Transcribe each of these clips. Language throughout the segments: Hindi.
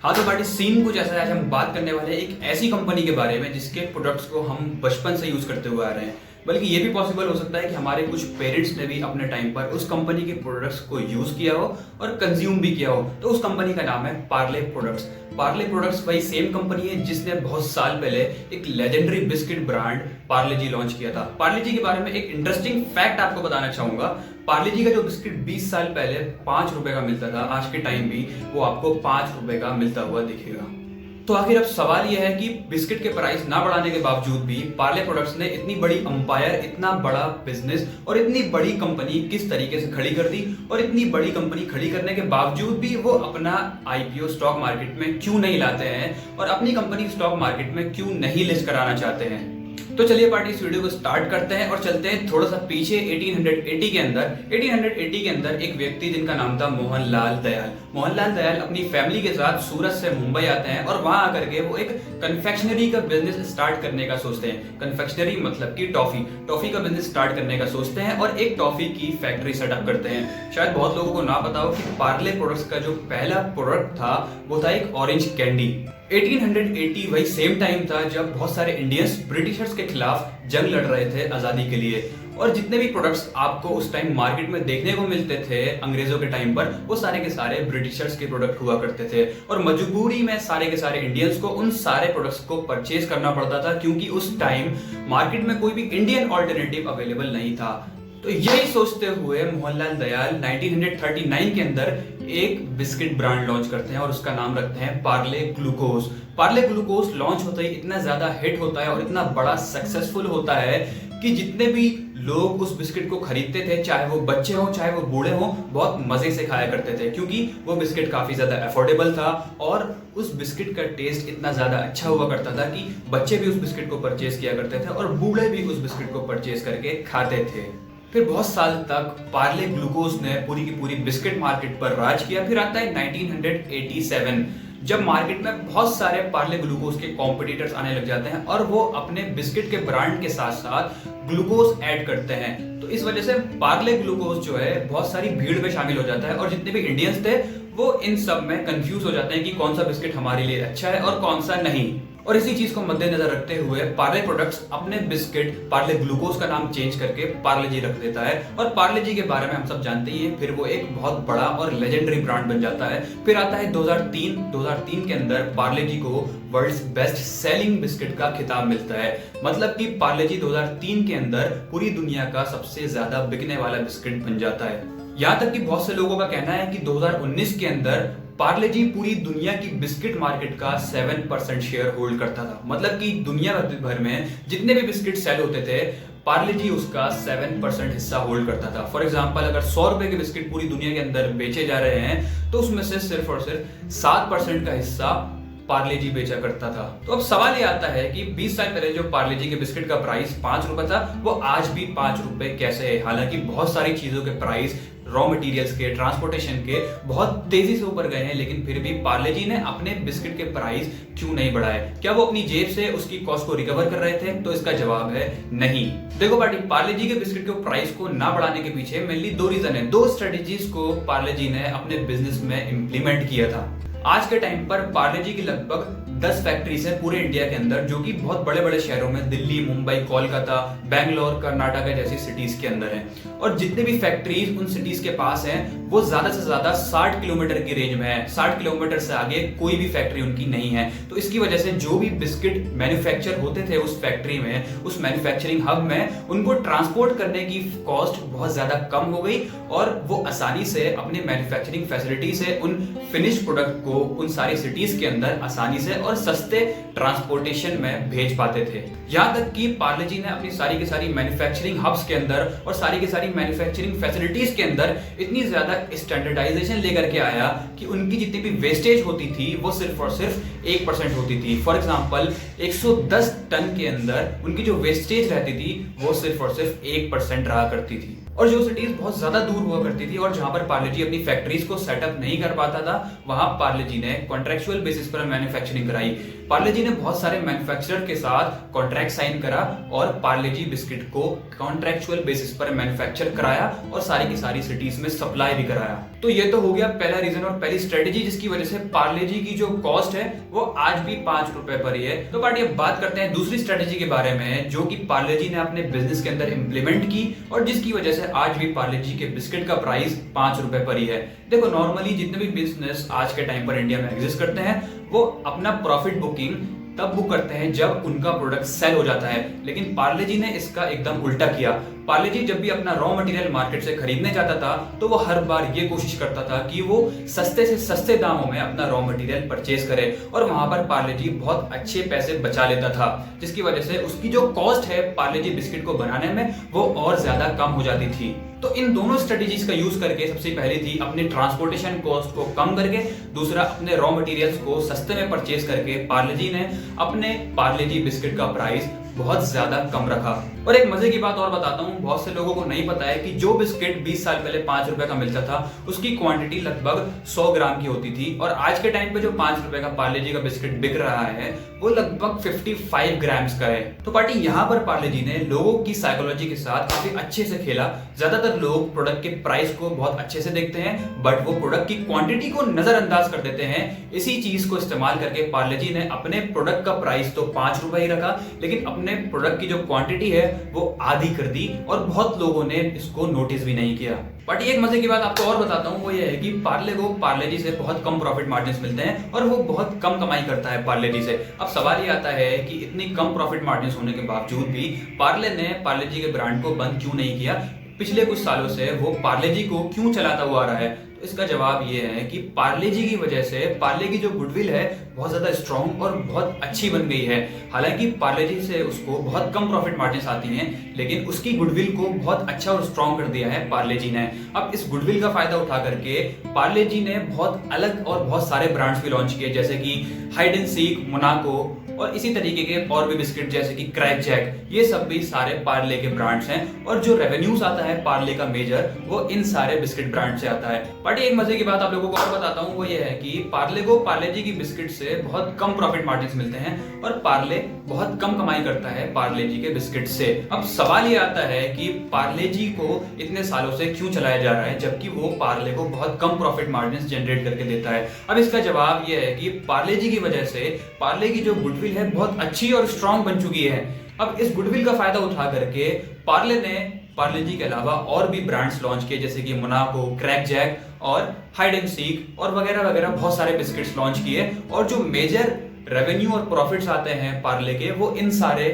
हाँ तो पार्टी सीन कुछ ऐसा है। आज हम बात करने वाले हैं एक ऐसी कंपनी के बारे में जिसके प्रोडक्ट्स को हम बचपन से यूज करते हुए आ रहे हैं। बल्कि ये भी पॉसिबल हो सकता है कि हमारे कुछ पेरेंट्स ने भी अपने टाइम पर उस कंपनी के प्रोडक्ट्स को यूज किया हो और कंज्यूम भी किया हो। तो उस कंपनी का नाम है पार्ले प्रोडक्ट्स। पार्ले प्रोडक्ट्स वही सेम कंपनी है जिसने बहुत साल पहले एक लेजेंडरी बिस्किट ब्रांड पार्ले जी लॉन्च किया था। पार्ले जी के बारे में एक इंटरेस्टिंग फैक्ट आपको बताना चाहूंगा। पार्ले जी का जो बिस्किट 20 साल पहले 5 रुपए का मिलता था, आज के टाइम भी वो आपको 5 रुपए का मिलता हुआ दिखेगा। तो आखिर अब सवाल यह है कि बिस्किट के प्राइस ना बढ़ाने के बावजूद भी पार्ले प्रोडक्ट्स ने इतनी बड़ी अंपायर, इतना बड़ा बिजनेस और इतनी बड़ी कंपनी किस तरीके से खड़ी कर दी, और इतनी बड़ी कंपनी खड़ी करने के बावजूद भी वो अपना आईपीओ स्टॉक मार्केट में क्यों नहीं लाते हैं और अपनी कंपनी स्टॉक मार्केट में क्यों नहीं लिस्ट कराना चाहते हैं। तो चलिए पार्टी इस वीडियो को स्टार्ट करते हैं और चलते हैं थोड़ा सा पीछे 1880 के अंदर। 1880 के अंदर एक व्यक्ति जिनका नाम था मोहनलाल दयाल। मोहनलाल दयाल अपनी फैमिली के साथ सूरत से मुंबई आते हैं और वहां आकर के वो एक कन्फेक्शनरी का बिजनेस स्टार्ट करने का सोचते हैं। कन्फेक्शनरी मतलब कि टॉफी का बिजनेस स्टार्ट करने का सोचते हैं और एक टॉफी की फैक्ट्री सेटअप करते हैं। शायद बहुत लोगों को ना पता हो कि पार्ले प्रोडक्ट्स का जो पहला प्रोडक्ट था वो था एक ऑरेंज कैंडी। 1880 वही सेम टाइम था जब बहुत सारे इंडियंस ब्रिटिशर्स के खिलाफ जंग लड़ रहे थे आजादी के लिए, और जितने भी प्रोडक्ट्स आपको उस टाइम मार्केट में देखने को मिलते थे अंग्रेजों के टाइम पर, वो सारे के सारे ब्रिटिशर्स के प्रोडक्ट हुआ करते थे। और मजबूरी में सारे के सारे इंडियंस को उन सारे प्रोडक्ट्स को परचेज करना पड़ता था क्योंकि उस टाइम मार्केट में कोई भी इंडियन ऑल्टरनेटिव अवेलेबल नहीं था। तो यही सोचते हुए मोहनलाल दयाल 1939 के अंदर एक बिस्किट ब्रांड लॉन्च करते हैं और उसका नाम रखते हैं Parle glucose. Parle glucose launch होते ही इतना ज्यादा हिट होता है और इतना बड़ा सक्सेसफुल होता है कि जितने भी लोग उस बिस्किट को खरीदते थे, चाहे वो बच्चे हों चाहे वो बूढ़े हों, बहुत मजे से खाया करते थे क्योंकि वो बिस्किट काफी ज्यादा अफोर्डेबल था और उस बिस्किट का टेस्ट इतना ज्यादा अच्छा हुआ करता था कि बच्चे भी उस बिस्किट को परचेज किया करते थे और बूढ़े भी उस बिस्किट को परचेज करके खाते थे। फिर बहुत साल तक पार्ले ग्लूकोज ने पूरी की पूरी बिस्किट मार्केट पर राज किया। फिर आता है 1987 जब मार्केट में बहुत सारे पार्ले ग्लूकोज के कॉम्पिटिटर्स आने लग जाते हैं और वो अपने बिस्किट के ब्रांड के साथ साथ ग्लूकोज ऐड करते हैं। तो इस वजह से पार्ले ग्लूकोज जो है बहुत सारी भीड़ में शामिल हो जाता है और जितने भी इंडियंस थे वो इन सब में कंफ्यूज हो जाते हैं कि कौन सा बिस्किट हमारे लिए अच्छा है और कौन सा नहीं। और इसी चीज को मद्देनजर रखते हुए पार्ले प्रोडक्ट्स अपने बिस्किट पार्ले ग्लूकोज का नाम चेंज करके पार्ले जी रख देता है और पार्ले जी के बारे में हम सब जानते ही हैं। फिर वो एक बहुत बड़ा और लेजेंडरी ब्रांड बन जाता है। फिर आता है 2003 के अंदर पार्ले जी को वर्ल्ड्स बेस्ट सेलिंग बिस्किट का खिताब मिलता है। मतलब कि पार्ले जी 2003 के अंदर पूरी दुनिया का सबसे ज्यादा बिकने वाला बिस्किट बन जाता है। यहाँ तक कि बहुत से लोगों का कहना है कि 2019 के अंदर पार्ले जी पूरी दुनिया की बिस्किट मार्केट का 7% शेयर होल्ड करता था। मतलब कि दुनिया भर में जितने भी बिस्किट सेल होते थे पार्ले जी उसका 7% हिस्सा होल्ड करता था। फॉर एग्जांपल अगर 100 रुपए के बिस्किट पूरी दुनिया के अंदर बेचे जा रहे हैं तो उसमें से सिर्फ और सिर्फ 7% का हिस्सा पार्ले जी बेचा करता था। तो अब सवाल ये आता है कि 20 साल पहले जो पार्ले जी के बिस्किट का प्राइस 5 रुपए था वो आज भी 5 रुपए कैसे है। हालांकि बहुत सारी चीजों के प्राइस, रॉ मटेरियल्स के, ट्रांसपोर्टेशन के बहुत तेजी से ऊपर गए हैं, लेकिन फिर भी पार्ले जी ने अपने बिस्किट के प्राइस क्यों नहीं बढ़ाए? क्या वो अपनी जेब से उसकी कॉस्ट को रिकवर कर रहे थे? तो इसका जवाब है नहीं। देखो पार्टी, पार्ले जी के बिस्किट के प्राइस को ना बढ़ाने के पीछे मेनली 2 रीजन है। 2 स्ट्रेटेजीज को पार्ले जी ने अपने बिजनेस में इंप्लीमेंट किया था। आज के टाइम पर पार्ले जी की लगभग 10 फैक्ट्रीज है पूरे इंडिया के अंदर, जो कि बहुत बड़े बड़े शहरों में, दिल्ली, मुंबई, कोलकाता, बैंगलोर, कर्नाटक जैसी सिटीज के अंदर हैं। और जितने भी फैक्ट्रीज उन सिटीज के पास हैं वो ज्यादा से ज्यादा 60 किलोमीटर की रेंज में है। 60 किलोमीटर से आगे कोई भी फैक्ट्री उनकी नहीं है। तो इसकी वजह से जो भी बिस्किट मैन्युफैक्चर होते थे उस फैक्ट्री में, उस मैन्युफैक्चरिंग हब में, उनको ट्रांसपोर्ट करने की कॉस्ट बहुत ज्यादा कम हो गई और वो आसानी से अपने मैन्युफैक्चरिंग फैसिलिटी से उन फिनिश प्रोडक्ट को उन सारी सिटीज के अंदर आसानी से और सस्ते ट्रांसपोर्टेशन में भेज पाते थे। यहां तक कि पार्ले जी ने अपनी सारी की सारी मैन्युफैक्चरिंग हब्स के अंदर और सारी की सारी मैन्युफैक्चरिंग फैसिलिटीज के अंदर इतनी ज्यादा स्टैंडर्डाइजेशन लेकर के आया कि उनकी जितनी भी वेस्टेज होती थी वो सिर्फ और सिर्फ 1% होती थी। फॉर एग्जांपल 110 टन के अंदर उनकी जो वेस्टेज रहती थी वो सिर्फ और सिर्फ 1% रहा करती थी। और जो सिटीज बहुत ज्यादा दूर हुआ करती थी और जहां पर पार्ले जी अपनी फैक्ट्रीज को सेटअप नहीं कर पाता था, वहां पार्ले जी ने कॉन्ट्रेक्चुअल बेसिस पर मैन्युफैक्चरिंग कराई। पार्ले जी ने बहुत सारे मैन्युफैक्चरर के साथ कॉन्ट्रैक्ट साइन करा और पार्ले जी बिस्किट को कॉन्ट्रेक्चुअल बेसिस पर मैन्युफैक्चर कराया और सारी की सारी सिटीज में सप्लाई भी कराया। तो ये तो हो गया पहला रीजन और पहली स्ट्रेटेजी जिसकी वजह से पार्ले जी की जो कॉस्ट है वो आज भी 5 रुपए पर ही है। तो पार्टी अब बात करते हैं दूसरी स्ट्रेटेजी के बारे में जो कि पार्ले जी ने अपने बिजनेस के अंदर इंप्लीमेंट की और जिसकी वजह से आज भी पार्ले जी के बिस्किट का प्राइस 5 रुपए पर ही है। देखो नॉर्मली जितने भी बिजनेस आज के टाइम पर इंडिया में एग्जिस्ट करते हैं वो अपना प्रॉफिट बुकिंग तब बुक करते हैं जब उनका प्रोडक्ट सेल हो जाता है, लेकिन पार्ले जी ने इसका एकदम उल्टा किया। पार्ले जी जब भी अपना रॉ मटेरियल मार्केट से खरीदने जाता था तो वो हर बार ये कोशिश करता था कि वो सस्ते से सस्ते दामों में अपना रॉ मटेरियल परचेज करे और वहां पर पार्ले जी बहुत अच्छे पैसे बचा लेता था, जिसकी वजह से उसकी जो कॉस्ट है पार्ले जी बिस्किट को बनाने में वो और ज्यादा कम हो जाती थी। तो इन दोनों स्ट्रेटेजीज का यूज करके सबसे पहली थी अपने ट्रांसपोर्टेशन कॉस्ट को कम करके, दूसरा अपने रॉ मटेरियल्स को सस्ते में परचेज करके पार्ले जी ने अपने पार्ले जी बिस्किट का प्राइस बहुत ज्यादा कम रखा। और एक मजे की बात और बताता हूँ, बहुत से लोगों को नहीं पता है कि जो बिस्किट 20 साल पहले 5 रुपए का मिलता था उसकी क्वांटिटी लगभग 100 ग्राम की होती थी और आज के टाइम पे जो 5 रुपए का पार्ले जी का बिस्किट बिक रहा है वो लगभग 55 ग्राम्स का है। तो पार्टी यहाँ पर पार्ले जी ने लोगों की साइकोलॉजी के साथ काफी अच्छे से खेला। ज्यादातर लोग प्रोडक्ट के प्राइस को बहुत अच्छे से देखते हैं बट वो प्रोडक्ट की क्वांटिटी को नजरअंदाज कर देते हैं। इसी चीज को इस्तेमाल करके पार्ले जी ने अपने प्रोडक्ट का प्राइस तो 5 रुपए ही रखा, लेकिन अपने प्रोडक्ट की जो क्वांटिटी है वो आधी कर दी और बहुत लोगों ने इसको नोटिस भी नहीं किया। बट एक मजे की बात आपको और बताता हूँ, वो ये है कि पार्ले को पार्ले जी से बहुत कम प्रॉफिट मार्जिन मिलते हैं और वो बहुत कम कमाई करता है पार्ले जी से। अब सवाल ये आता है कि इतनी कम प्रॉफिट मार्जिन होने के बावजूद भी पार्ले ने पार्ले जी के ब्रांड को बंद क्यों नहीं किया, पिछले कुछ सालों से वो पार्ले जी को क्यों चलाता हुआ आ रहा है। तो इसका जवाब ये है कि पार्ले जी की वजह से पार्ले की जो गुडविल है बहुत ज्यादा स्ट्रॉन्ग और बहुत अच्छी बन गई है। हालांकि पार्ले जी से उसको बहुत कम प्रॉफिट मार्जिन आती हैं, लेकिन उसकी गुडविल को बहुत अच्छा और स्ट्रॉन्ग कर दिया है पार्ले जी ने। अब इस गुडविल का फायदा उठा करके पार्ले जी ने बहुत अलग और बहुत सारे ब्रांड्स भी लॉन्च किए, जैसे कि हाइड एंड सीक, मोनाको और इसी तरीके के और भी बिस्किट जैसे कि क्रैक जैक। ये सब भी सारे पार्ले के ब्रांड्स हैं और जो रेवेन्यूज आता है पार्ले का मेजर वो इन सारे बिस्किट ब्रांड से आता है। बट एक मजे की बात आप लोगों को और बताता हूँ, वो ये है कि पार्ले को पार्ले जी की बिस्किट से बहुत कम प्रॉफिट मार्जिन मिलते हैं और पार्ले बहुत कम कमाई करता है पार्ले जी के बिस्किट से। अब सवाल ये आता है कि पार्ले जी को इतने सालों से क्यों चलाया जा रहा है जबकि वो पार्ले को बहुत कम प्रॉफिट मार्जिन जनरेट करके देता है। अब इसका जवाब ये है कि पार्ले जी की वजह से पार्ले की जो गुडविल है बहुत अच्छी और स्ट्रॉन्ग बन चुकी है। अब इस गुडविल का फायदा उठा करके पार्ले ने पार्ले जी के अलावा और भी ब्रांड्स लॉन्च किए, जैसे कि मोनाको, क्रैक जैक और हाइड एंड सीक और वगैरह वगैरह बहुत सारे बिस्किट्स लॉन्च किए और जो मेजर रेवेन्यू और प्रॉफिट्स आते हैं पार्ले के वो इन सारे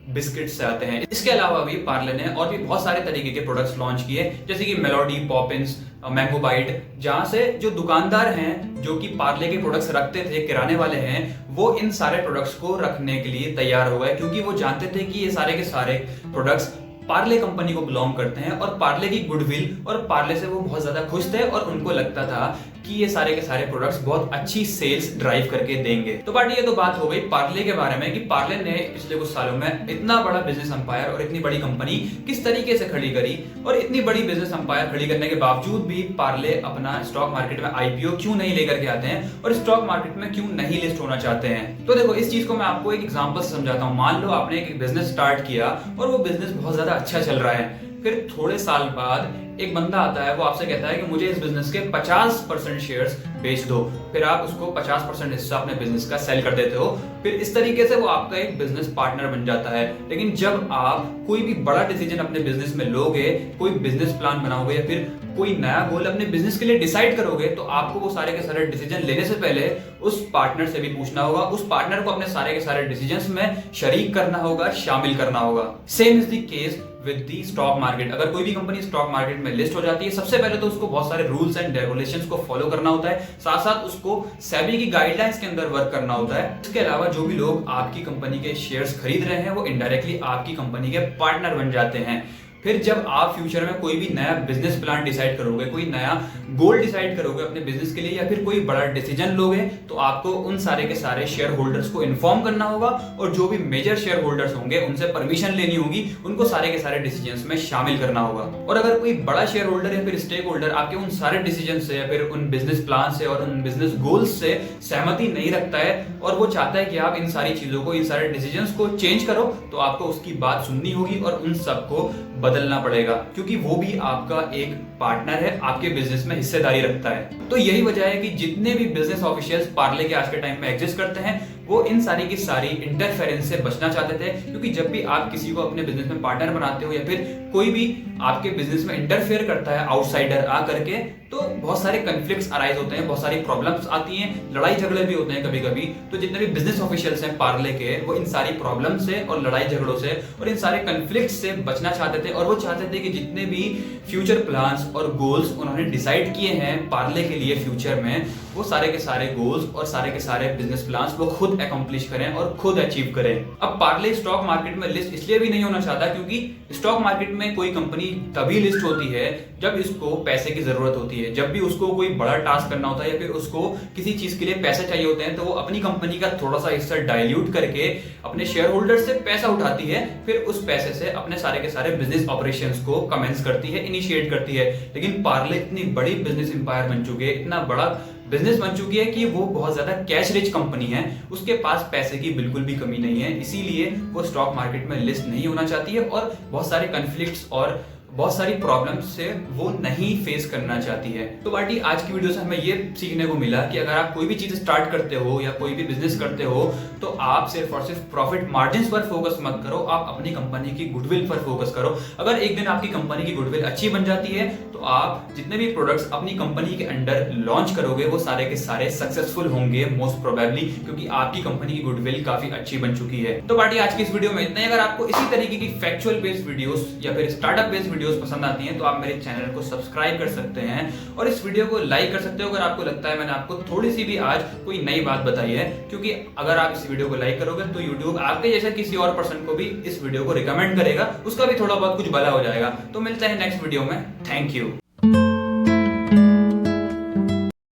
बिस्किट से आते हैं। इसके अलावा भी पार्ले ने और भी बहुत सारे तरीके के प्रोडक्ट्स लॉन्च किए, जैसे कि मेलोडी, पॉपिंस, मैंगो बाइट, जहां से जो दुकानदार हैं जो कि पार्ले के प्रोडक्ट्स रखते थे, किराने वाले हैं, वो इन सारे प्रोडक्ट्स को रखने के लिए तैयार हो गए क्योंकि वो जानते थे कि ये सारे के सारे प्रोडक्ट्स पार्ले कंपनी को बिलोंग करते हैं और पार्ले की गुडविल और पार्ले से वो बहुत ज्यादा खुश थे और उनको लगता था कि ये सारे के सारे प्रोडक्ट्स बहुत अच्छी सेल्स ड्राइव करके देंगे। तो पार्टी ये तो बात हो गई पार्ले के बारे में कि पार्ले ने पिछले कुछ सालों में इतना बड़ा बिजनेस एम्पायर और इतनी बड़ी कंपनी किस तरीके से खड़ी करी और इतनी बड़ी बिजनेस एम्पायर खड़ी करने के बावजूद भी पार्ले अपना स्टॉक मार्केट में आईपीओ क्यों नहीं लेकर के आते हैं और स्टॉक मार्केट में क्यों नहीं लिस्ट होना चाहते हैं। तो देखो इस चीज को मैं आपको एक एग्जांपल से समझाता हूँ। मान लो आपने एक बिजनेस स्टार्ट किया और वो बिजनेस बहुत ज्यादा अच्छा चल रहा है, फिर थोड़े साल बाद एक बंदा आता है, वो आपसे कहता है कि मुझे इस बिजनेस के 50% शेयर्स बेच दो, फिर आप उसको 50% हिस्सा अपने बिजनेस का सेल कर देते हो, फिर इस तरीके से वो आपका एक बिजनेस पार्टनर बन जाता है। लेकिन जब आप कोई भी बड़ा डिसीजन अपने बिजनेस में लोगे, कोई बिजनेस प्लान बनाओगे या फिर कोई नया गोल अपने बिजनेस के लिए डिसाइड करोगे, तो आपको वो सारे के सारे डिसीजन लेने से पहले उस पार्टनर से भी पूछना होगा, उस पार्टनर को अपने सारे के सारे डिसीजंस में शरीक करना होगा, शामिल करना होगा। Same is the case with the stock market. अगर कोई भी कंपनी स्टॉक मार्केट में लिस्ट हो जाती है, सबसे पहले तो उसको बहुत सारे रूल्स एंड रेगुलेशंस को फॉलो करना होता है, साथ साथ उसको सेबी की गाइडलाइंस के अंदर वर्क करना होता है। इसके अलावा जो भी लोग आपकी कंपनी के शेयर्स खरीद रहे हैं वो इनडायरेक्टली आपकी कंपनी के पार्टनर बन जाते हैं। फिर जब आप फ्यूचर में कोई भी नया बिजनेस प्लान डिसाइड करोगे, कोई नया गोल डिसाइड करोगे अपने बिजनेस के लिए, या फिर कोई बड़ा डिसीजन लोगे, तो आपको उन सारे के सारे शेयर होल्डर्स को इन्फॉर्म करना होगा और जो भी मेजर शेयर होल्डर्स होंगे उनसे परमिशन लेनी होगी, उनको सारे के सारे डिसीजंस में शामिल करना होगा। और अगर कोई बड़ा शेयर होल्डर या फिर स्टेक होल्डर आपके उन सारे डिसीजन से या फिर उन बिजनेस प्लान से और उन बिजनेस गोल्स से सहमति नहीं रखता है और वो चाहता है कि आप इन सारी चीजों को, इन सारे डिसीजंस को चेंज करो, तो आपको उसकी बात सुननी होगी और उन सबको बदलना पड़ेगा, क्योंकि वो भी आपका एक पार्टनर है, आपके बिजनेस में हिस्सेदारी रखता है। तो यही वजह है कि जितने भी बिजनेस ऑफिशियल्स पार्ले के आज के टाइम में एग्जिस्ट करते हैं, वो इन सारी की सारी इंटरफेरेंस से बचना चाहते थे, क्योंकि जब भी आप किसी को अपने बिजनेस में पार्टनर बनाते हो या फिर कोई भी आपके बिजनेस में इंटरफेयर करता है आउटसाइडर आ करके, तो बहुत सारे कन्फ्लिक्ट्स अराइज होते हैं, बहुत सारी प्रॉब्लम्स आती हैं, लड़ाई झगड़े भी होते हैं कभी कभी। तो जितने भी बिजनेस ऑफिशियल्स हैं पार्ले के, वो इन सारी प्रॉब्लम से और लड़ाई झगड़ों से और इन सारे कन्फ्लिक्ट से बचना चाहते थे, और वो चाहते थे कि जितने भी फ्यूचर प्लान्स और गोल्स उन्होंने डिसाइड किए हैं पार्ले के लिए फ्यूचर में, वो सारे के सारे गोल्स और सारे के सारे बिजनेस प्लान्स वो खुद अकम्प्लिश करें और खुद अचीव करें। अब पार्ले स्टॉक मार्केट में लिस्ट इसलिए भी नहीं होना चाहता क्योंकि स्टॉक मार्केट में कोई कंपनी तभी लिस्ट होती है जब इसको पैसे की जरूरत होती है, जब भी उसको कोई बड़ा टास्क करना होता है या फिर उसको किसी चीज के लिए पैसे चाहिए होते हैं, तो वो अपनी कंपनी का थोड़ा सा हिस्सा डाइल्यूट करके अपने शेयर होल्डर से पैसा उठाती है, फिर उस पैसे से अपने सारे के सारे बिजनेस ऑपरेशंस को कमेंस करती है, इनिशिएट करती है। लेकिन पार्ले इतनी बड़ी बिजनेस इंपायर बन चुकी है, इतना बड़ा बिजनेस बन चुकी है कि वो बहुत ज्यादा कैश रिच कंपनी है, उसके पास पैसे की बिल्कुल भी कमी नहीं है, इसीलिए वो स्टॉक मार्केट में लिस्ट नहीं होना चाहती है और बहुत सारे कन्फ्लिक्ट्स और बहुत सारी प्रॉब्लम्स से वो नहीं फेस करना चाहती है। तो बाटी आज की वीडियो से हमें ये सीखने को मिला कि अगर आप कोई भी चीज स्टार्ट करते हो या कोई भी बिजनेस करते हो, तो आप सिर्फ और सिर्फ प्रॉफिट मार्जिन्स पर फोकस मत करो, आप अपनी कंपनी की गुडविल पर फोकस करो। अगर एक दिन आपकी कंपनी की गुडविल अच्छी बन जाती है, तो आप जितने भी प्रोडक्ट्स अपनी कंपनी के अंडर लॉन्च करोगे वो सारे के सारे सक्सेसफुल होंगे मोस्ट प्रोबेबली, क्योंकि आपकी कंपनी की गुडविल काफी अच्छी बन चुकी है। तो बाटी आज की इस वीडियो में इतना ही। अगर आपको इसी तरीके की फैक्चुअल बेस्ड वीडियोस या फिर स्टार्टअप बेस्ड वीडियोस पसंद आती हैं, तो आप मेरे चैनल को सब्सक्राइब कर सकते हैं और इस वीडियो को लाइक कर सकते हो अगर आपको लगता है मैंने आपको थोड़ी सी भी आज कोई नई बात बताई है, क्योंकि अगर आप इस वीडियो को लाइक करोगे तो YouTube आपके जैसा किसी और पर्सन को भी इस वीडियो को रिकमेंड करेगा, उसका भी थोड़ा बहुत कुछ भला हो जाएगा। तो मिलते हैं नेक्स्ट वीडियो में। Thank you.